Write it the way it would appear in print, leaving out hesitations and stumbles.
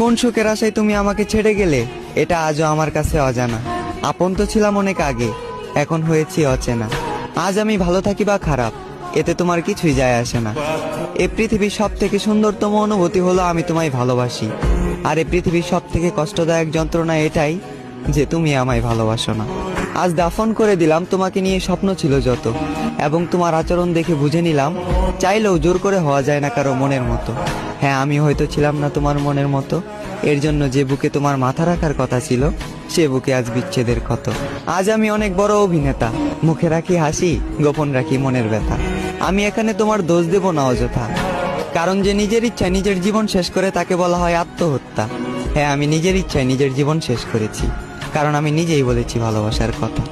কোন সুখের আশায় তুমি আমাকে ছেড়ে গেলে এটা আজও আমার কাছে অজানা। আপন তো ছিলাম অনেক আগে, এখন হয়েছি অচেনা। আজ আমি ভালো থাকি বা খারাপ, এতে তোমার কিছুই যায় আসে না। এই পৃথিবীর সব থেকে সুন্দরতম অনুভূতি হলো আমি তোমায় ভালোবাসি। আর এই পৃথিবীর সব থেকে কষ্টদায়ক যন্ত্রণা এটাই যে তুমি আমায় ভালোবাসো না। আজ দাফন করে দিলাম তোমাকে নিয়ে স্বপ্ন ছিল যত, এবং তোমার আচরণ দেখে বুঝে নিলাম চাইলেও জোর করে হওয়া যায় না কারো মনের মতো। হ্যাঁ, আমি হয়তো ছিলাম না তোমার মনের মতো, এর জন্য যে বুকে তোমার মাথা রাখার কথা ছিল সে বুকে আজ বিচ্ছেদের ক্ষত। আজ আমি অনেক বড় অভিনেতা, মুখে রাখি হাসি, গোপন রাখি মনের ব্যথা। আমি এখানে তোমার দোষ দেব না অযথা, কারণ যে নিজের ইচ্ছায় নিজের জীবন শেষ করে তাকে বলা হয় আত্মহত্যা। হ্যাঁ, আমি নিজের ইচ্ছায় নিজের জীবন শেষ করেছি, কারণ আমি নিজেই বলেছি ভালোবাসার কথা।